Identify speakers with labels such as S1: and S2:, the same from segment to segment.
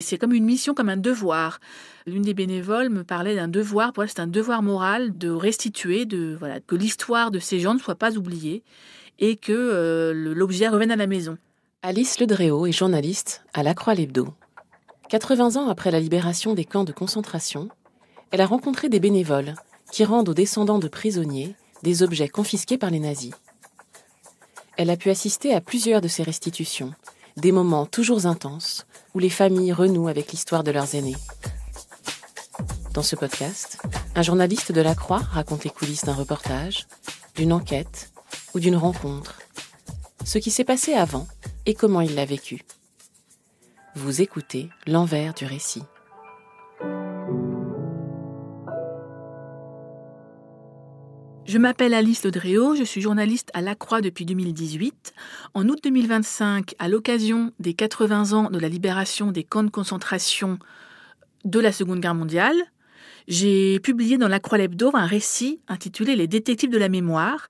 S1: C'est comme une mission, comme un devoir. L'une des bénévoles me parlait d'un devoir, pour elle c'est un devoir moral de restituer, voilà, que l'histoire de ces gens ne soit pas oubliée et que l'objet revienne à la maison.
S2: Alice Ledréau est journaliste à La Croix l'Hebdo. 80 ans après la libération des camps de concentration, elle a rencontré des bénévoles qui rendent aux descendants de prisonniers des objets confisqués par les nazis. Elle a pu assister à plusieurs de ces restitutions, des moments toujours intenses où les familles renouent avec l'histoire de leurs aînés. Dans ce podcast, un journaliste de La Croix raconte les coulisses d'un reportage, d'une enquête ou d'une rencontre, ce qui s'est passé avant et comment il l'a vécu. Vous écoutez l'envers du récit.
S1: Je m'appelle Alice Ledréau, je suis journaliste à La Croix depuis 2018. En août 2025, à l'occasion des 80 ans de la libération des camps de concentration de la Seconde Guerre mondiale, j'ai publié dans La Croix l'Hebdo un récit intitulé « Les détectives de la mémoire »,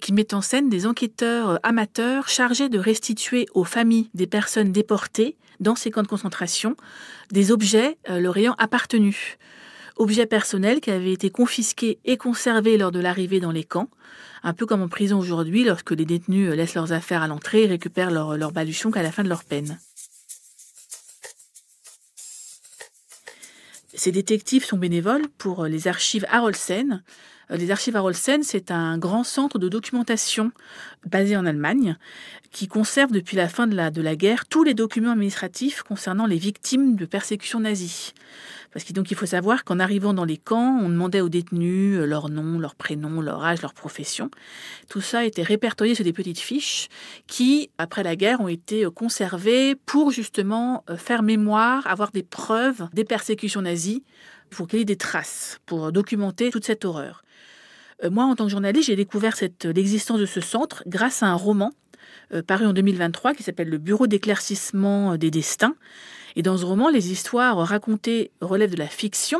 S1: qui met en scène des enquêteurs amateurs chargés de restituer aux familles des personnes déportées dans ces camps de concentration des objets leur ayant appartenu. Objets personnels qui avaient été confisqués et conservés lors de l'arrivée dans les camps, un peu comme en prison aujourd'hui lorsque les détenus laissent leurs affaires à l'entrée et récupèrent leur baluchon qu'à la fin de leur peine. Ces détectives sont bénévoles pour les archives Harolsen. Les archives Harolsen, c'est un grand centre de documentation basé en Allemagne qui conserve depuis la fin de la guerre tous les documents administratifs concernant les victimes de persécutions nazies. Parce que donc il faut savoir qu'en arrivant dans les camps, on demandait aux détenus leur nom, leur prénom, leur âge, leur profession. Tout ça était répertorié sur des petites fiches qui, après la guerre, ont été conservées pour justement faire mémoire, avoir des preuves des persécutions nazies, pour qu'il y ait des traces, pour documenter toute cette horreur. Moi, en tant que journaliste, j'ai découvert l'existence de ce centre grâce à un roman paru en 2023 qui s'appelle « Le Bureau d'éclaircissement des destins ». Et dans ce roman, les histoires racontées relèvent de la fiction,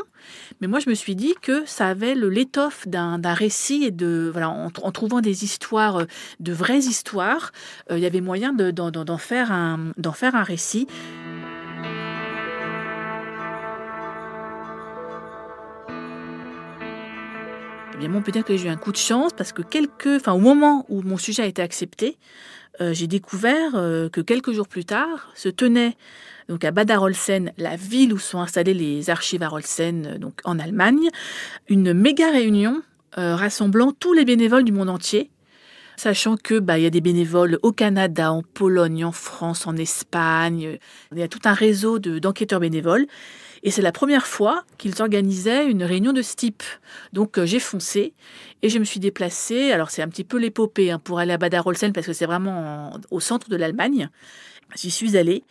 S1: mais moi je me suis dit que ça avait l'étoffe d'un récit et en trouvant des histoires, de vraies histoires, il y avait moyen d'en faire un récit. Eh bien, on peut dire que j'ai eu un coup de chance parce que au moment où mon sujet a été accepté, j'ai découvert que quelques jours plus tard se tenait donc à Bad Arolsen, la ville où sont installées les archives Harolsen, donc en Allemagne, une méga réunion rassemblant tous les bénévoles du monde entier, sachant que il y a des bénévoles au Canada, en Pologne, en France, en Espagne. Il y a tout un réseau d'enquêteurs bénévoles. Et c'est la première fois qu'ils organisaient une réunion de ce type. Donc j'ai foncé et je me suis déplacée. Alors c'est un petit peu l'épopée pour aller à Bad Arolsen parce que c'est vraiment au centre de l'Allemagne. J'y suis allée.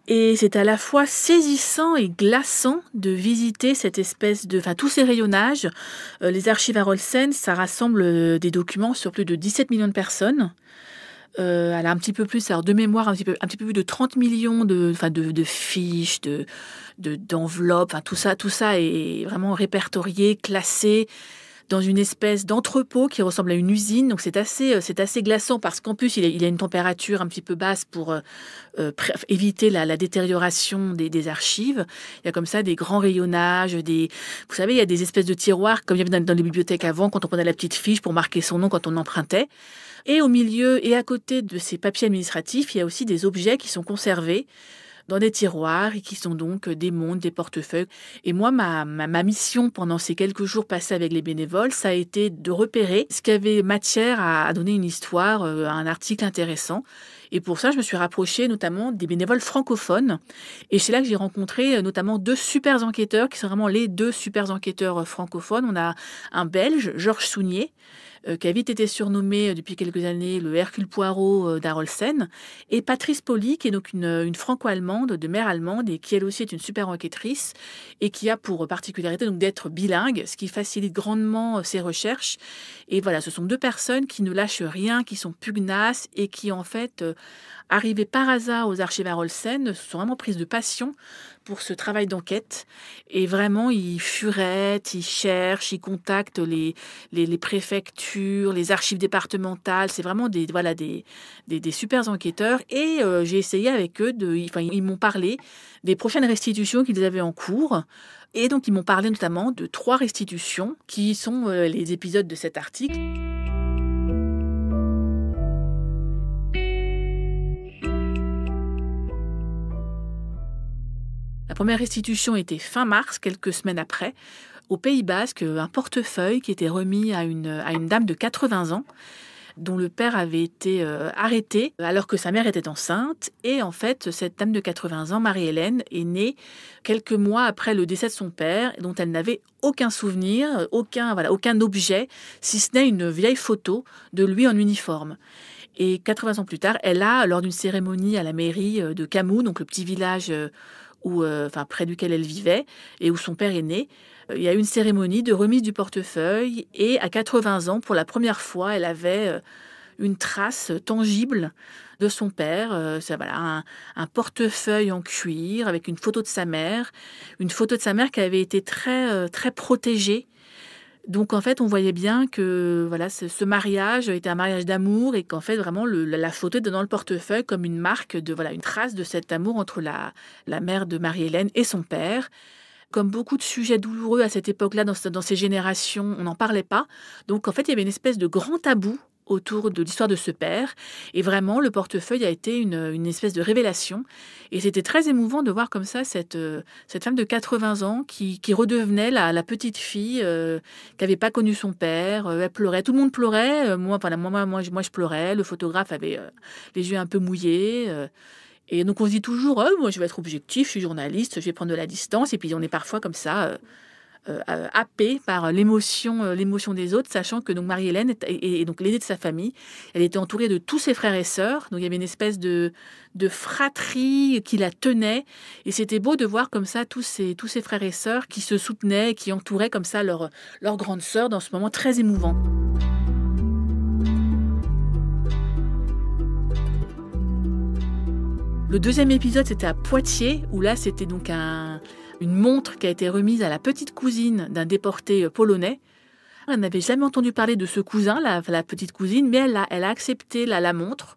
S1: Et c'est à la fois saisissant et glaçant de visiter cette espèce tous ces rayonnages. Les archives Harolsen, ça rassemble des documents sur plus de 17 millions de personnes. Elle a un petit peu plus, alors de mémoire, un petit peu plus de 30 millions de fiches, d'enveloppes. Tout ça est vraiment répertorié, classé dans une espèce d'entrepôt qui ressemble à une usine. Donc c'est assez glaçant parce qu'en plus il y a une température un petit peu basse pour éviter la détérioration des archives. Il y a comme ça des grands rayonnages, vous savez, il y a des espèces de tiroirs comme il y avait dans les bibliothèques avant quand on prenait la petite fiche pour marquer son nom quand on empruntait. Et au milieu et à côté de ces papiers administratifs, il y a aussi des objets qui sont conservés dans des tiroirs et qui sont donc des montres, des portefeuilles. Et moi, ma mission pendant ces quelques jours passés avec les bénévoles, ça a été de repérer ce qui avait matière à donner une histoire, un article intéressant. Et pour ça, je me suis rapprochée notamment des bénévoles francophones. Et c'est là que j'ai rencontré notamment 2 super enquêteurs, qui sont vraiment les 2 super enquêteurs francophones. On a un Belge, Georges Sounier, qui a vite été surnommé depuis quelques années le Hercule Poirot d'Harolsen, et Patrice Poli, qui est donc une franco-allemande de mère allemande et qui elle aussi est une super enquêtrice et qui a pour particularité donc d'être bilingue, ce qui facilite grandement ses recherches. Et voilà, ce sont 2 personnes qui ne lâchent rien, qui sont pugnaces et qui en fait, arrivées par hasard aux archives Harolsen, se sont vraiment prises de passion pour ce travail d'enquête. Et vraiment, ils furettent, ils cherchent, ils contactent les préfectures, préfectures, les archives départementales. C'est vraiment des super enquêteurs. Et j'ai essayé avec eux, ils m'ont parlé des prochaines restitutions qu'ils avaient en cours. Et donc, ils m'ont parlé notamment de 3 restitutions qui sont les épisodes de cet article. La première restitution était fin mars, quelques semaines après, au Pays Basque, un portefeuille qui était remis à une dame de 80 ans, dont le père avait été arrêté alors que sa mère était enceinte. Et en fait, cette dame de 80 ans, Marie-Hélène, est née quelques mois après le décès de son père, dont elle n'avait aucun souvenir, aucun objet, si ce n'est une vieille photo de lui en uniforme. Et 80 ans plus tard, elle a, lors d'une cérémonie à la mairie de Camus, donc le petit village près duquel elle vivait et où son père est né, il y a eu une cérémonie de remise du portefeuille et à 80 ans, pour la première fois, elle avait une trace tangible de son père. Un portefeuille en cuir avec une photo de sa mère qui avait été très, très protégée. Donc en fait, on voyait bien que ce mariage était un mariage d'amour et qu'en fait vraiment la photo était dans le portefeuille comme une marque une trace de cet amour entre la mère de Marie-Hélène et son père. Comme beaucoup de sujets douloureux à cette époque-là, dans ces générations, on n'en parlait pas. Donc en fait, il y avait une espèce de grand tabou autour de l'histoire de ce père. Et vraiment, le portefeuille a été une espèce de révélation. Et c'était très émouvant de voir comme ça cette femme de 80 ans qui redevenait la petite fille qui n'avait pas connu son père. Elle pleurait, tout le monde pleurait. Moi, je pleurais. Le photographe avait les yeux un peu mouillés. Et donc, on se dit toujours, moi, je vais être objectif, je suis journaliste, je vais prendre de la distance. Et puis, on est parfois comme ça... happée par l'émotion des autres, sachant que donc Marie-Hélène est donc l'aînée de sa famille. Elle était entourée de tous ses frères et sœurs, donc il y avait une espèce de fratrie qui la tenait, et c'était beau de voir comme ça tous ses frères et sœurs qui se soutenaient, qui entouraient comme ça leur grande sœur dans ce moment très émouvant. Le deuxième épisode, c'était à Poitiers, où là, c'était donc une montre qui a été remise à la petite cousine d'un déporté polonais. Elle n'avait jamais entendu parler de ce cousin, la petite cousine, mais elle a accepté la montre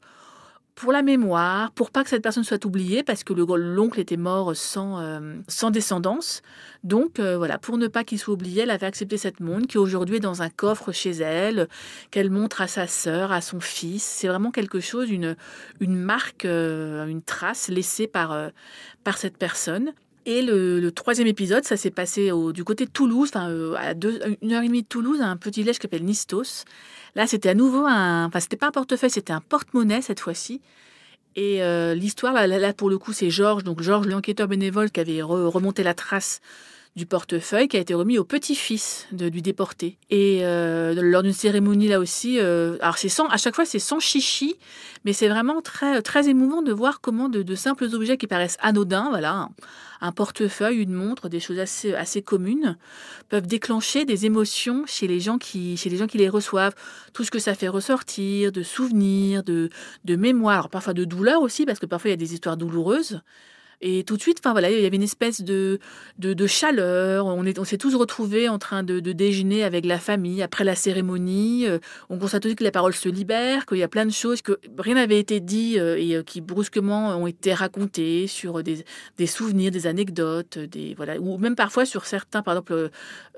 S1: pour la mémoire, pour pas que cette personne soit oubliée, parce que l'oncle était mort sans descendance. Donc pour ne pas qu'il soit oublié, elle avait accepté cette montre qui aujourd'hui est dans un coffre chez elle, qu'elle montre à sa sœur, à son fils. C'est vraiment quelque chose, une marque, une trace laissée par cette personne. Et le troisième épisode, ça s'est passé du côté de Toulouse, à 1h30 de Toulouse, à un petit village qui s'appelle Nistos. Là, c'était à nouveau c'était pas un portefeuille, c'était un porte-monnaie cette fois-ci. Et l'histoire, là, pour le coup, c'est Georges, l'enquêteur bénévole qui avait remonté la trace du portefeuille, qui a été remis au petit-fils du déporté. Et lors d'une cérémonie, là aussi, alors à chaque fois, c'est sans chichi, mais c'est vraiment très, très émouvant de voir comment de simples objets qui paraissent anodins, un portefeuille, une montre, des choses assez communes, peuvent déclencher des émotions chez les gens qui les reçoivent. Tout ce que ça fait ressortir, de souvenirs, de mémoire, alors parfois de douleur aussi, parce que parfois il y a des histoires douloureuses. Et tout de suite, il y avait une espèce de chaleur. On s'est tous retrouvés en train de déjeuner avec la famille après la cérémonie. On constate aussi que la parole se libère, qu'il y a plein de choses, que rien n'avait été dit et qui brusquement ont été racontées sur des souvenirs, des anecdotes, ou même parfois sur certains, par exemple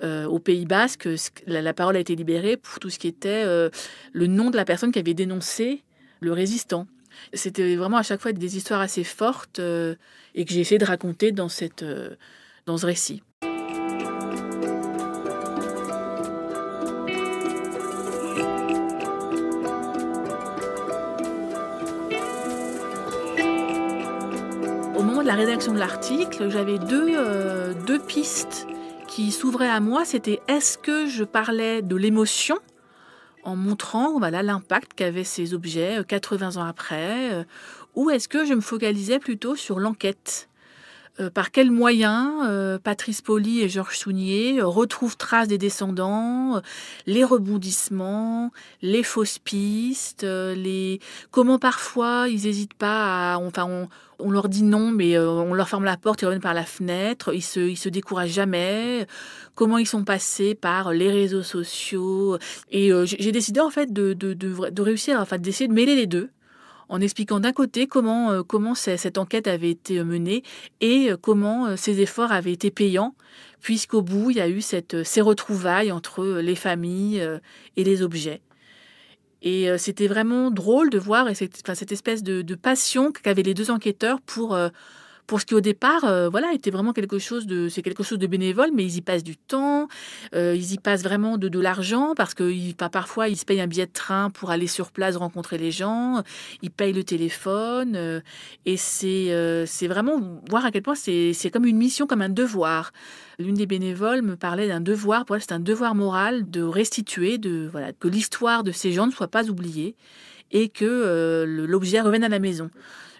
S1: au Pays Basque, la parole a été libérée pour tout ce qui était le nom de la personne qui avait dénoncé le résistant. C'était vraiment à chaque fois des histoires assez fortes et que j'ai essayé de raconter dans ce récit. Au moment de la rédaction de l'article, j'avais deux pistes qui s'ouvraient à moi. C'était est-ce que je parlais de l'émotion en montrant l'impact qu'avaient ces objets 80 ans après, ou est-ce que je me focalisais plutôt sur l'enquête, Par quels moyens Patrice Poly et Georges Sounier retrouvent trace des descendants, les rebondissements, les fausses pistes, comment parfois ils n'hésitent pas à... on leur dit non, mais on leur ferme la porte, ils reviennent par la fenêtre, ils se découragent jamais, comment ils sont passés par les réseaux sociaux. Et j'ai décidé en fait de réussir, d'essayer de mêler les deux, en expliquant d'un côté comment cette enquête avait été menée et comment ces efforts avaient été payants, puisqu'au bout, il y a eu ces retrouvailles entre les familles et les objets. Et c'était vraiment drôle de voir cette espèce de passion qu'avaient les deux enquêteurs pour ce qui au départ était vraiment quelque chose de bénévole, mais ils y passent du temps, ils y passent vraiment de l'argent, parce que parfois ils se payent un billet de train pour aller sur place rencontrer les gens, ils payent le téléphone, et c'est vraiment voir à quel point c'est comme une mission, comme un devoir. L'une des bénévoles me parlait d'un devoir, pour elle c'est un devoir moral de restituer, que l'histoire de ces gens ne soit pas oubliée et que l'objet revienne à la maison.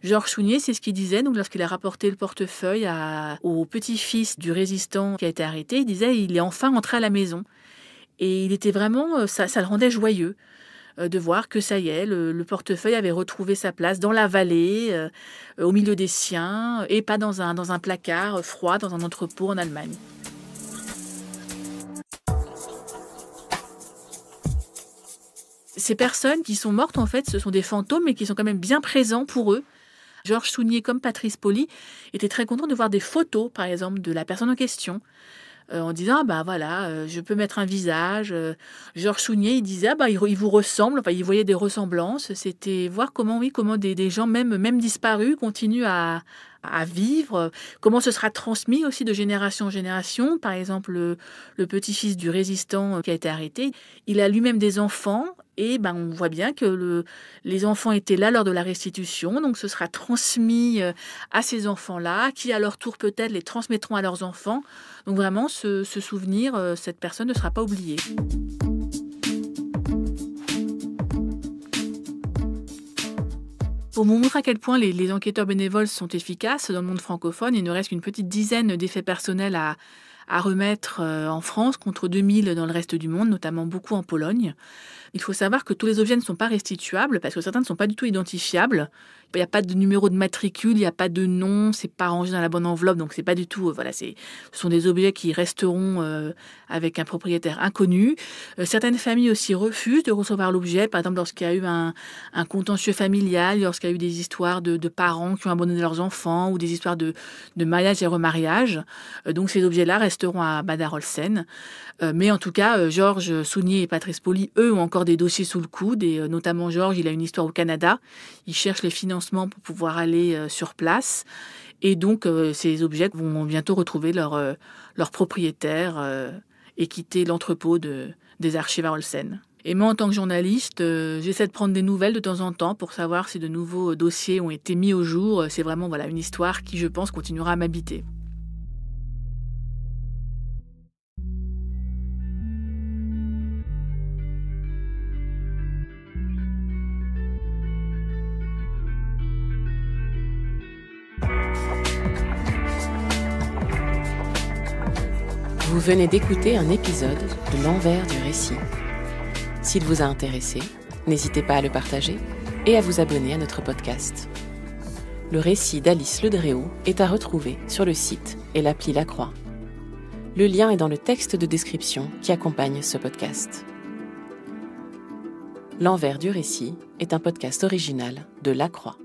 S1: Georges Sounier, c'est ce qu'il disait, donc lorsqu'il a rapporté le portefeuille au petit-fils du résistant qui a été arrêté, il disait il est enfin entré à la maison. Et il était vraiment, ça le rendait joyeux de voir que ça y est, le portefeuille avait retrouvé sa place dans la vallée, au milieu des siens, et pas dans un placard froid, dans un entrepôt en Allemagne. Ces personnes qui sont mortes, en fait, ce sont des fantômes, mais qui sont quand même bien présents pour eux. Georges Sounier, comme Patrice Poly, était très content de voir des photos, par exemple, de la personne en question, en disant je peux mettre un visage. Georges Sounier, il disait il vous ressemble. Il voyait des ressemblances. C'était voir comment des gens même disparus continuent à vivre, comment ce sera transmis aussi de génération en génération. Par exemple, le petit-fils du résistant qui a été arrêté, il a lui-même des enfants. Et on voit bien que les enfants étaient là lors de la restitution, donc ce sera transmis à ces enfants-là, qui à leur tour peut-être les transmettront à leurs enfants. Donc vraiment, ce souvenir, cette personne ne sera pas oubliée. Pour vous montrer à quel point les enquêteurs bénévoles sont efficaces dans le monde francophone, il ne reste qu'une petite dizaine d'effets personnels à remettre en France contre 2000 dans le reste du monde, notamment beaucoup en Pologne. Il faut savoir que tous les objets ne sont pas restituables parce que certains ne sont pas du tout identifiables. Il n'y a pas de numéro de matricule, il n'y a pas de nom, c'est pas rangé dans la bonne enveloppe, donc c'est pas du tout. Ce sont des objets qui resteront avec un propriétaire inconnu. Certaines familles aussi refusent de recevoir l'objet, par exemple lorsqu'il y a eu un contentieux familial, lorsqu'il y a eu des histoires de parents qui ont abandonné leurs enfants ou des histoires de mariage et remariage. Donc ces objets-là resteront à Bad-Arolsen. Mais en tout cas, Georges Sounier et Patrice Poly, eux, ont encore des dossiers sous le coude. Et notamment, Georges, il a une histoire au Canada. Il cherche les financements pour pouvoir aller sur place. Et donc, ces objets vont bientôt retrouver leur propriétaire et quitter l'entrepôt des archives à Olsen. Et moi, en tant que journaliste, j'essaie de prendre des nouvelles de temps en temps pour savoir si de nouveaux dossiers ont été mis au jour. C'est vraiment une histoire qui, je pense, continuera à m'habiter.
S2: Vous venez d'écouter un épisode de L'Envers du récit. S'il vous a intéressé, n'hésitez pas à le partager et à vous abonner à notre podcast. Le récit d'Alice Ledréau est à retrouver sur le site et l'appli La Croix. Le lien est dans le texte de description qui accompagne ce podcast. L'Envers du récit est un podcast original de La Croix.